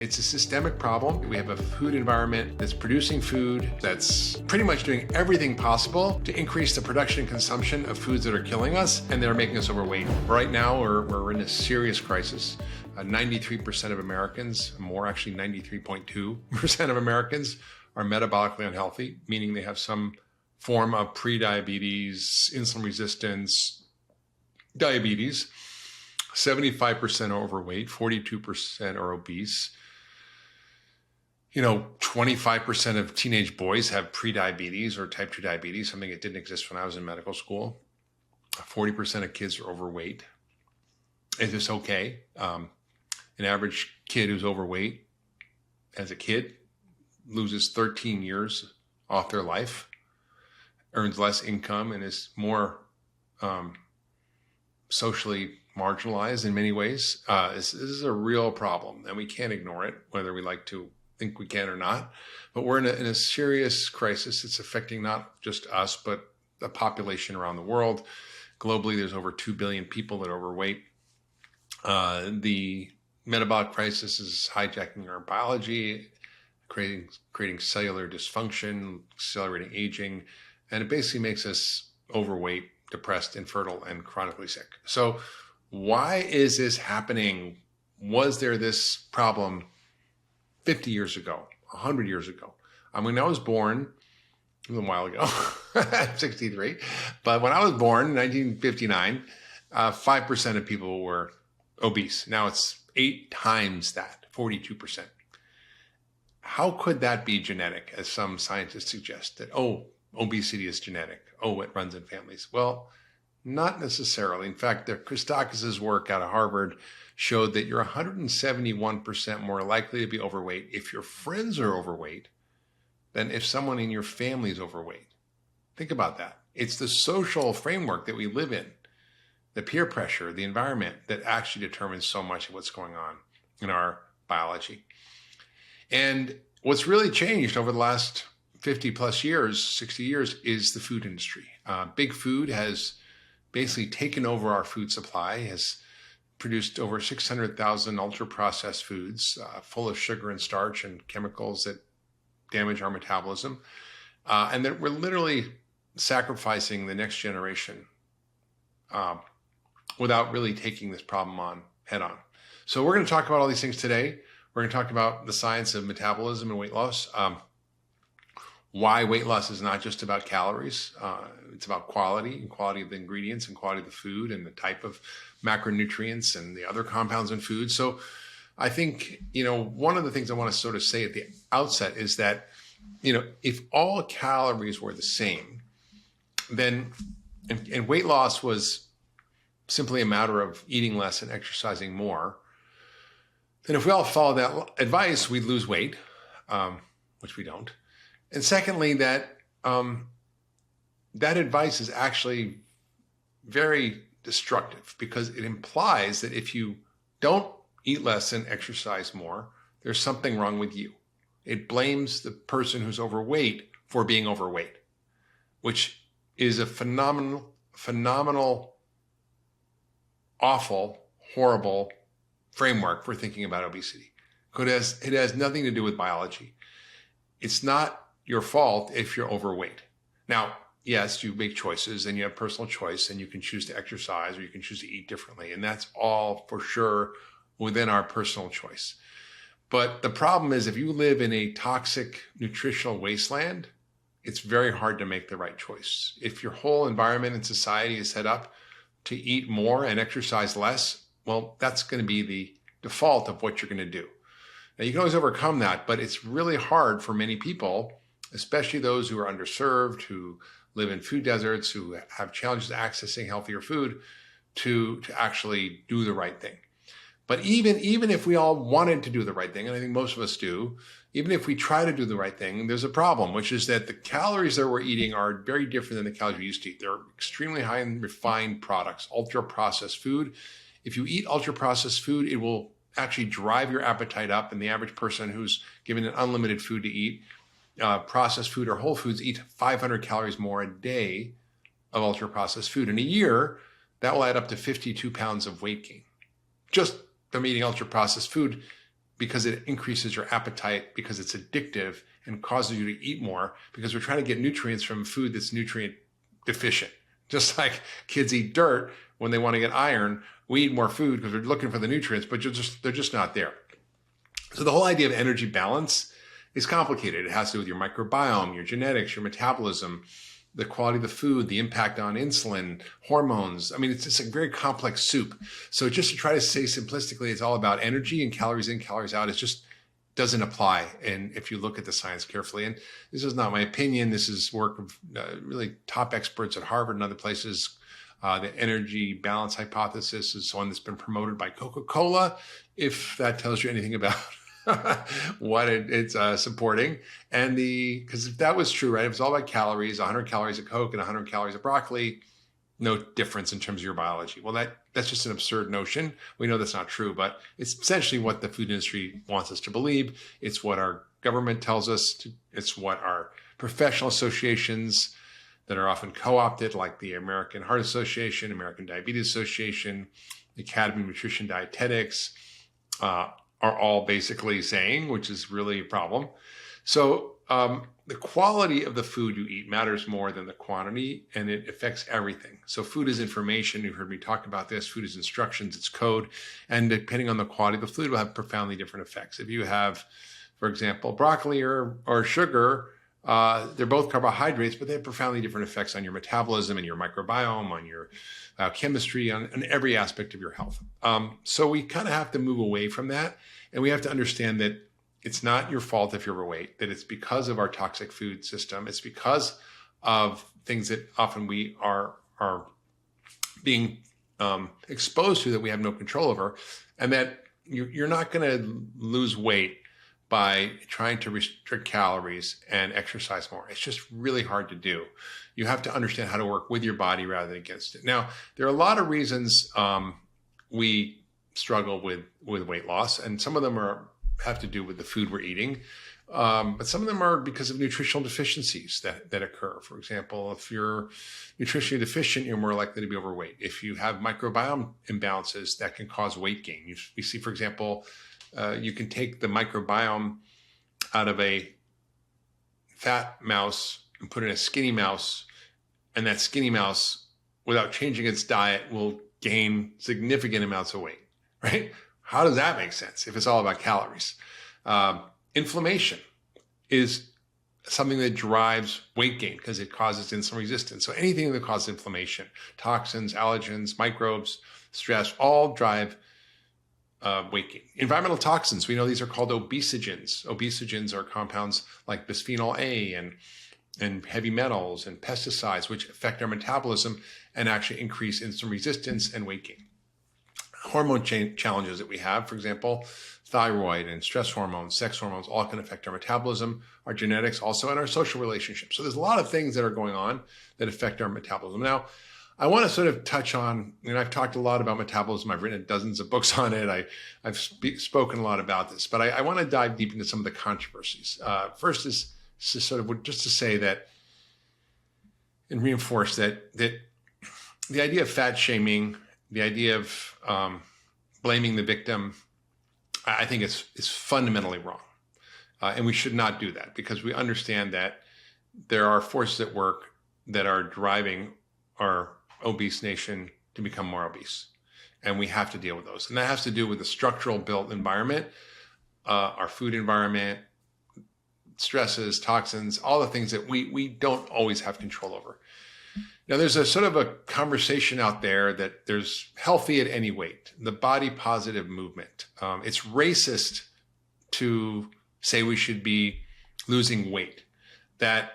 It's a systemic problem. We have a food environment that's producing food that's pretty much doing everything possible to increase the production and consumption of foods that are killing us and that are making us overweight. Right now, we're in a serious crisis. 93% of Americans, more actually 93.2% of Americans are metabolically unhealthy, meaning they have some form of prediabetes, insulin resistance, diabetes. 75% are overweight, 42% are obese. 25% of teenage boys have prediabetes or type 2 diabetes, something that didn't exist when I was in medical school. 40% of kids are overweight. Is this okay? An average kid who's overweight as a kid loses 13 years off their life, earns less income, and is more socially marginalized in many ways. This is a real problem, and we can't ignore it, whether we like to think we can or not. But we're in a serious crisis. It's affecting not just us, but the population around the world. Globally, there's over 2 billion people that are overweight. The metabolic crisis is hijacking our biology, creating cellular dysfunction, accelerating aging, and it basically makes us overweight, depressed, infertile, and chronically sick. So why is this happening? Was there this problem 50 years ago, 100 years ago? When I was born, a little while ago, I'm 63, but when I was born in 1959, 5% of people were obese. Now it's 8 times that, 42%. How could that be genetic, as some scientists suggest, that, obesity is genetic. It runs in families. Well, not necessarily. In fact, Christakis' work out of Harvard showed that you're 171% more likely to be overweight if your friends are overweight than if someone in your family is overweight. Think about that. It's the social framework that we live in, the peer pressure, the environment, that actually determines so much of what's going on in our biology. And what's really changed over the last 50 plus years, 60 years, is the food industry. Big food has basically taken over our food supply, has produced over 600,000 ultra-processed foods full of sugar and starch and chemicals that damage our metabolism. And that we're literally sacrificing the next generation without really taking this problem on head on. So we're going to talk about all these things today. We're going to talk about the science of metabolism and weight loss. Why weight loss is not just about calories. It's about quality and quality of the ingredients and quality of the food and the type of macronutrients and the other compounds in food. So I think, one of the things I want to sort of say at the outset is that, if all calories were the same, then, and weight loss was simply a matter of eating less and exercising more, then if we all follow that advice, we'd lose weight, which we don't. And secondly, that advice is actually very destructive, because it implies that if you don't eat less and exercise more, there's something wrong with you. It blames the person who's overweight for being overweight, which is a phenomenal, awful, horrible framework for thinking about obesity. Because it has nothing to do with biology. It's not your fault if you're overweight. Now, yes, you make choices and you have personal choice, and you can choose to exercise or you can choose to eat differently. And that's all for sure within our personal choice. But the problem is, if you live in a toxic nutritional wasteland, it's very hard to make the right choice. If your whole environment and society is set up to eat more and exercise less, well, that's going to be the default of what you're going to do. Now, you can always overcome that, but it's really hard for many people, especially those who are underserved, who live in food deserts, who have challenges accessing healthier food, to actually do the right thing. But even if we all wanted to do the right thing, and I think most of us do, even if we try to do the right thing, there's a problem, which is that the calories that we're eating are very different than the calories we used to eat. They're extremely high in refined products, ultra-processed food. If you eat ultra-processed food, it will actually drive your appetite up, and the average person who's given an unlimited food to eat, processed food or whole foods, eat 500 calories more a day of ultra-processed food. In a year, that will add up to 52 pounds of weight gain. Just from eating ultra-processed food because it increases your appetite, because it's addictive and causes you to eat more, because we're trying to get nutrients from food that's nutrient deficient. Just like kids eat dirt when they want to get iron, we eat more food because we're looking for the nutrients, but they're just not there. So the whole idea of energy balance is complicated. It has to do with your microbiome, your genetics, your metabolism, the quality of the food, the impact on insulin, hormones. I mean, it's just a very complex soup. So just to try to say simplistically, it's all about energy and calories in, calories out. It just doesn't apply. And if you look at the science carefully, and this is not my opinion, this is work of really top experts at Harvard and other places. The energy balance hypothesis is one that's been promoted by Coca-Cola, if that tells you anything about what it's supporting. And because if that was true, right, if it's all about calories, 100 calories of Coke and 100 calories of broccoli, no difference in terms of your biology. Well, that's just an absurd notion. We know that's not true, but it's essentially what the food industry wants us to believe. It's what our government tells us. It's what our professional associations that are often co-opted, like the American Heart Association, American Diabetes Association, the Academy of Nutrition Dietetics, are all basically saying, which is really a problem. So the quality of the food you eat matters more than the quantity, and it affects everything. So food is information. You've heard me talk about this. Food is instructions, it's code. And depending on the quality of the food, will have profoundly different effects. If you have, for example, broccoli or sugar, they're both carbohydrates, but they have profoundly different effects on your metabolism and your microbiome, on your chemistry, on every aspect of your health. So we kind of have to move away from that. And we have to understand that it's not your fault if you're overweight, that it's because of our toxic food system. It's because of things that often we are being exposed to that we have no control over, and that you're not going to lose weight by trying to restrict calories and exercise more. It's just really hard to do. You have to understand how to work with your body rather than against it. Now, there are a lot of reasons we struggle with weight loss, and some of them have to do with the food we're eating. But some of them are because of nutritional deficiencies that occur. For example, if you're nutritionally deficient, you're more likely to be overweight. If you have microbiome imbalances, that can cause weight gain. You see, for example, you can take the microbiome out of a fat mouse and put it in a skinny mouse, and that skinny mouse, without changing its diet, will gain significant amounts of weight, right? How does that make sense if it's all about calories? Inflammation is something that drives weight gain because it causes insulin resistance. So anything that causes inflammation, toxins, allergens, microbes, stress, all drive weight gain. Environmental toxins, we know these are called obesogens. Obesogens are compounds like bisphenol A and heavy metals and pesticides, which affect our metabolism and actually increase insulin resistance and weight gain. Hormone challenges that we have, for example, thyroid and stress hormones, sex hormones, all can affect our metabolism, our genetics also, and our social relationships. So there's a lot of things that are going on that affect our metabolism. Now, I want to sort of touch on, and I've talked a lot about metabolism. I've written dozens of books on it. I've spoken a lot about this, but I want to dive deep into some of the controversies. First is sort of just to say that and reinforce that the idea of fat shaming, the idea of blaming the victim, I think it's fundamentally wrong. And we should not do that because we understand that there are forces at work that are driving our obese nation to become more obese. And we have to deal with those. And that has to do with the structural built environment, our food environment, stresses, toxins, all the things that we don't always have control over. Now, there's a sort of a conversation out there that there's healthy at any weight, the body positive movement. It's racist to say we should be losing weight, that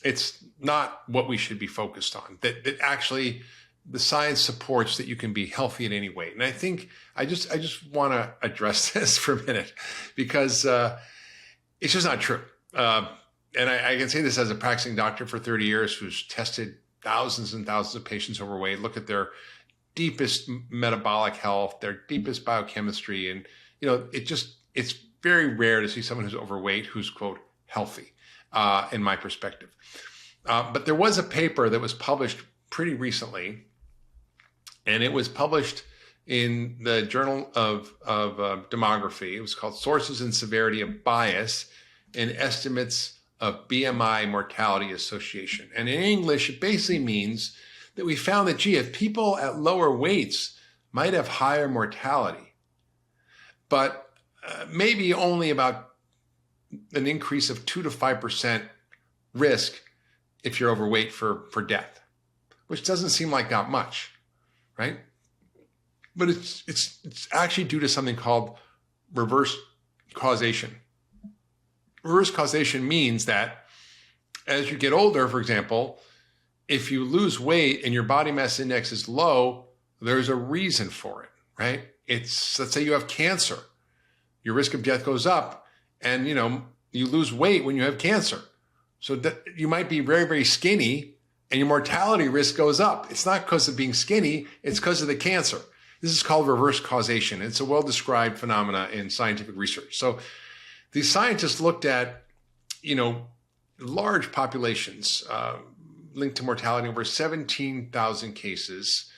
it's not what we should be focused on, that actually the science supports that you can be healthy at any weight. And I think I just want to address this for a minute because it's just not true. And I can say this as a practicing doctor for 30 years who's tested thousands and thousands of patients overweight, look at their deepest metabolic health, their deepest biochemistry. And, it's very rare to see someone who's overweight who's, quote, healthy, in my perspective. But there was a paper that was published pretty recently, and it was published in the Journal of Demography. It was called Sources and Severity of Bias in Estimates of BMI Mortality Association. And in English, it basically means that we found that, gee, if people at lower weights might have higher mortality, but maybe only about an increase of 2 to 5% risk if you're overweight for death, which doesn't seem like that much, right? But it's actually due to something called reverse causation. Reverse causation means that as you get older, for example, if you lose weight and your body mass index is low, there's a reason for it, right? Let's say you have cancer. Your risk of death goes up, and you lose weight when you have cancer. So that you might be very, very skinny and your mortality risk goes up. It's not because of being skinny, it's because of the cancer. This is called reverse causation. It's a well-described phenomena in scientific research. So these scientists looked at, large populations linked to mortality, over 17,000 cases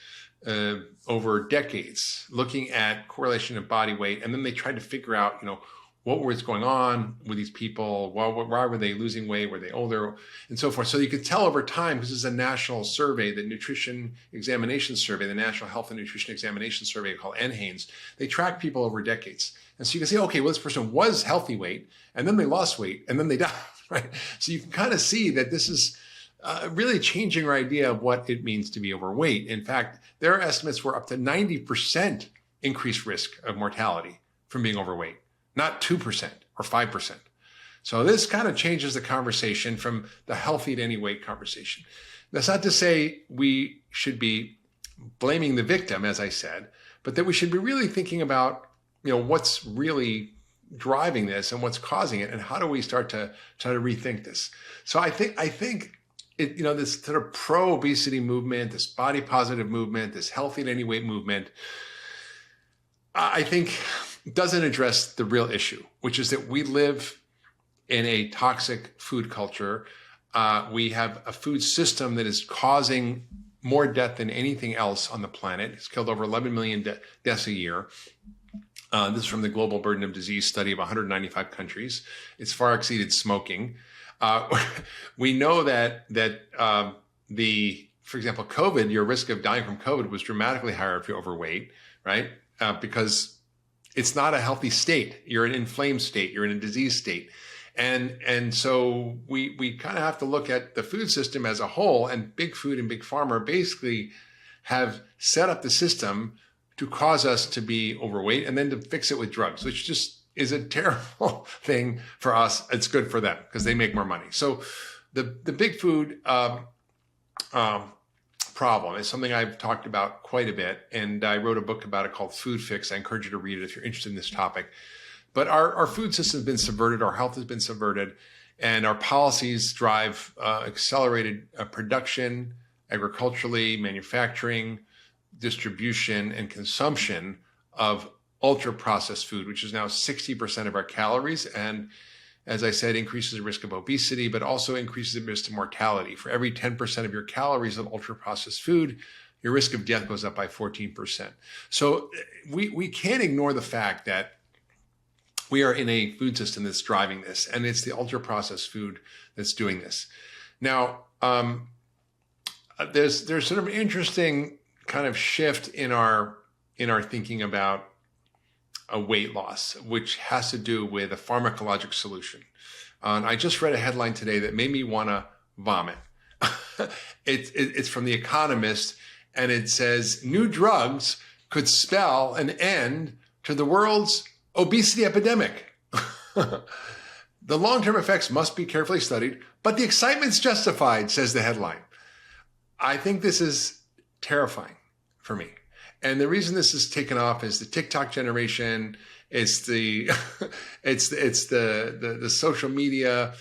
over decades, looking at correlation of body weight. And then they tried to figure out, what was going on with these people? Why were they losing weight? Were they older? And so forth. So you could tell over time, because this is a national survey, the Nutrition Examination Survey, the National Health and Nutrition Examination Survey called NHANES. They track people over decades. And so you can say, okay, well, this person was healthy weight, and then they lost weight, and then they died, right? So you can kind of see that this is really changing our idea of what it means to be overweight. In fact, their estimates were up to 90% increased risk of mortality from being overweight, not 2% or 5%. So this kind of changes the conversation from the healthy at any weight conversation. That's not to say we should be blaming the victim, as I said, but that we should be really thinking about, what's really driving this and what's causing it, and how do we start to try to rethink this. So I think it, this sort of pro-obesity movement, this body positive movement, this healthy at any weight movement, I think doesn't address the real issue, which is that we live in a toxic food culture. We have a food system that is causing more death than anything else on the planet. It's killed over 11 million deaths a year. This is from the Global Burden of Disease study of 195 countries. It's far exceeded smoking. We know that for example, COVID, your risk of dying from COVID was dramatically higher if you're overweight, right? Because it's not a healthy state. You're an inflamed state. You're in a disease state. And so we kind of have to look at the food system as a whole, and big food and big pharma basically have set up the system to cause us to be overweight and then to fix it with drugs, which just is a terrible thing for us. It's good for them because they make more money. So the big food problem is something I've talked about quite a bit, and I wrote a book about it called Food Fix. I encourage you to read it if you're interested in this topic. But our food system has been subverted, our health has been subverted, and our policies drive accelerated production, agriculturally, manufacturing, distribution, and consumption of ultra-processed food, which is now 60% of our calories, and as I said, increases the risk of obesity, but also increases the risk of mortality. For every 10% of your calories of ultra-processed food, your risk of death goes up by 14%. So we can't ignore the fact that we are in a food system that's driving this, and it's the ultra-processed food that's doing this. Now, there's sort of an interesting kind of shift in our thinking about a weight loss, which has to do with a pharmacologic solution. And I just read a headline today that made me want to vomit. It's from The Economist, and it says, new drugs could spell an end to the world's obesity epidemic. The long-term effects must be carefully studied, but the excitement's justified, says the headline. I think this is terrifying for me. And the reason this is taken off is the TikTok generation. It's the the social media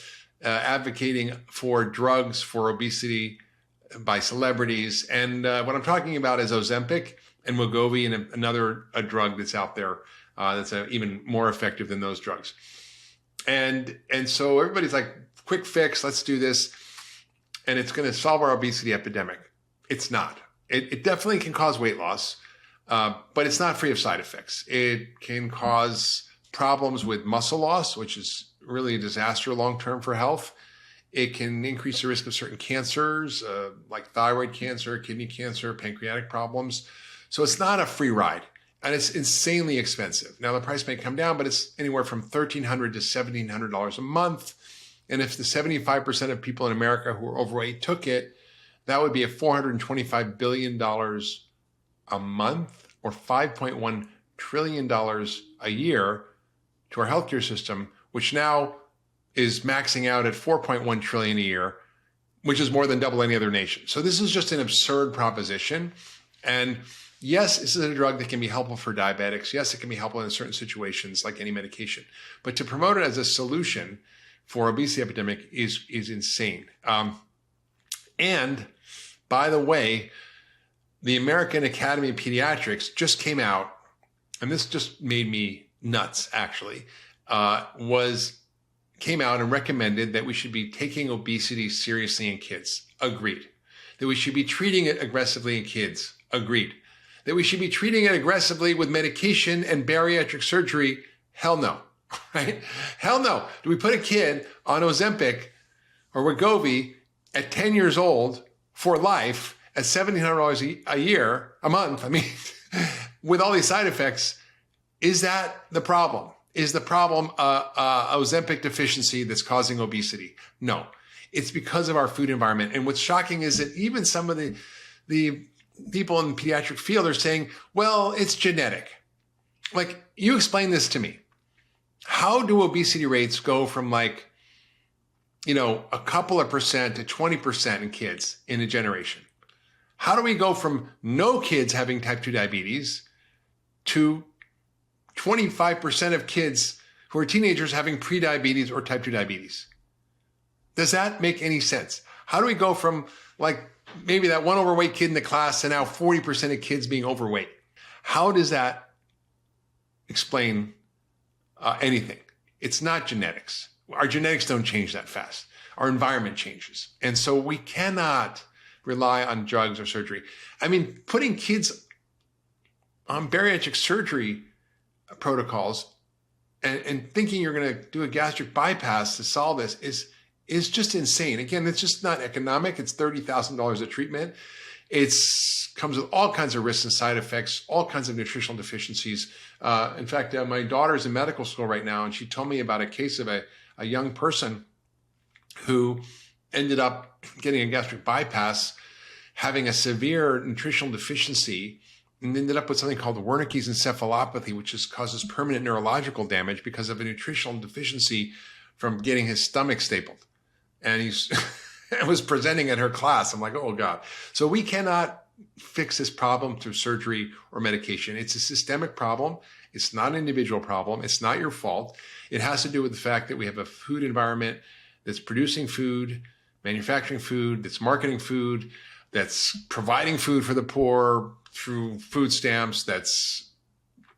advocating for drugs for obesity by celebrities. And what I'm talking about is Ozempic and Wegovy, and another drug that's out there that's even more effective than those drugs. And so everybody's like, quick fix, let's do this, and it's going to solve our obesity epidemic. It's not. It definitely can cause weight loss. but it's not free of side effects. It can cause problems with muscle loss, which is really a disaster long-term for health. It can increase the risk of certain cancers, like thyroid cancer, kidney cancer, pancreatic problems. So it's not a free ride, and it's insanely expensive. Now, the price may come down, but it's anywhere from $1,300 to $1,700 a month. And if the 75% of people in America who are overweight took it, that would be a $425 billion a month, or $5.1 trillion a year to our healthcare system, which now is maxing out at $4.1 trillion a year, which is more than double any other nation. So this is just an absurd proposition. And yes, this is a drug that can be helpful for diabetics. Yes, it can be helpful in certain situations like any medication. But to promote it as a solution for obesity epidemic is insane. And by the way, the American Academy of Pediatrics just came out, and this just made me nuts actually, came out and recommended that we should be taking obesity seriously in kids. Agreed. That we should be treating it aggressively in kids. Agreed. That we should be treating it aggressively with medication and bariatric surgery. Hell no. Right? Hell no. Do we put a kid on Ozempic or Wegovy at 10 years old for life at $1,700 a year, a month? I mean, with all these side effects, is that the problem? Is the problem Ozempic deficiency that's causing obesity? No, it's because of our food environment. And what's shocking is that even some of the people in the pediatric field are saying, well, it's genetic. Like, you explain this to me. How do obesity rates go from a couple of percent to 20% in kids in a generation? How do we go from no kids having type 2 diabetes to 25% of kids who are teenagers having prediabetes or type 2 diabetes? Does that make any sense? How do we go from maybe that one overweight kid in the class to now 40% of kids being overweight? How does that explain anything? It's not genetics. Our genetics don't change that fast. Our environment changes. And so we cannot rely on drugs or surgery. I mean, putting kids on bariatric surgery protocols and thinking you're going to do a gastric bypass to solve this is just insane. Again, it's just not economic. It's $30,000 a treatment. It comes with all kinds of risks and side effects, all kinds of nutritional deficiencies. In fact, my daughter's in medical school right now, and she told me about a case of a young person who ended up getting a gastric bypass, having a severe nutritional deficiency, and ended up with something called Wernicke's encephalopathy, which causes permanent neurological damage because of a nutritional deficiency from getting his stomach stapled. And he's was presenting at her class. I'm like, oh God. So we cannot fix this problem through surgery or medication. It's a systemic problem. It's not an individual problem. It's not your fault. It has to do with the fact that we have a food environment that's producing food, manufacturing food, that's marketing food, that's providing food for the poor through food stamps, that's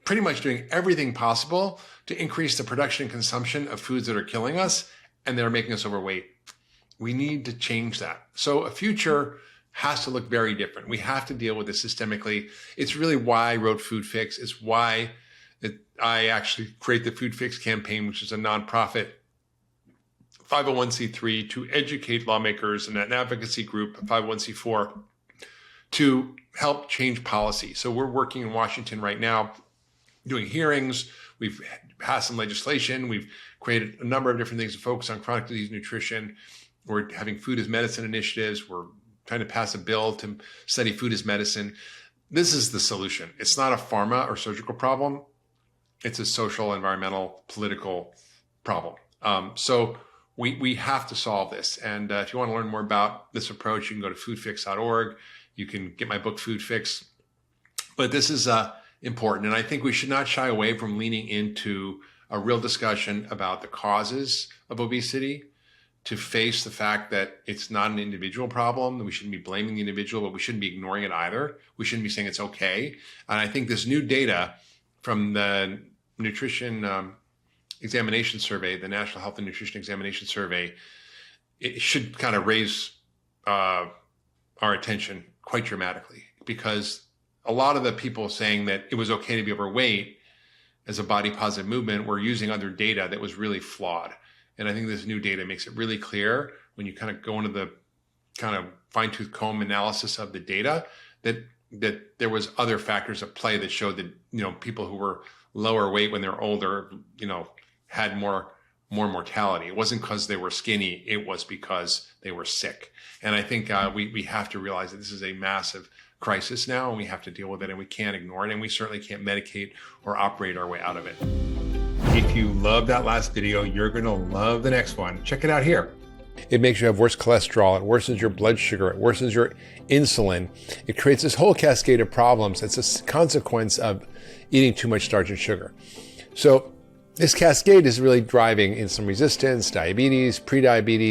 pretty much doing everything possible to increase the production and consumption of foods that are killing us and that are making us overweight. We need to change that. So a future has to look very different. We have to deal with this systemically. It's really why I wrote Food Fix. It's why I actually create the Food Fix campaign, which is a nonprofit 501c3 to educate lawmakers and an advocacy group, 501c4, to help change policy. So we're working in Washington right now, doing hearings. We've passed some legislation. We've created a number of different things to focus on chronic disease nutrition. We're having food as medicine initiatives. We're trying to pass a bill to study food as medicine. This is the solution. It's not a pharma or surgical problem. It's a social, environmental, political problem. So we have to solve this. And if you want to learn more about this approach, you can go to foodfix.org. You can get my book, Food Fix. But this is important. And I think we should not shy away from leaning into a real discussion about the causes of obesity, to face the fact that it's not an individual problem, that we shouldn't be blaming the individual, but we shouldn't be ignoring it either. We shouldn't be saying it's okay. And I think this new data from the Nutrition Examination Survey, the National Health and Nutrition Examination Survey, it should kind of raise our attention quite dramatically, because a lot of the people saying that it was okay to be overweight as a body positive movement were using other data that was really flawed. And I think this new data makes it really clear when you kind of go into the kind of fine tooth comb analysis of the data that there was other factors at play that showed that, people who were lower weight when they're older, had more mortality. It wasn't because they were skinny. It was because they were sick. And I think we have to realize that this is a massive crisis now, and we have to deal with it, and we can't ignore it, and we certainly can't medicate or operate our way out of it. If you love that last video, you're going to love the next one. Check it out here. It makes you have worse cholesterol. It worsens your blood sugar. It worsens your insulin. It creates this whole cascade of problems. It's a consequence of eating too much starch and sugar. So this cascade is really driving insulin resistance, diabetes, prediabetes,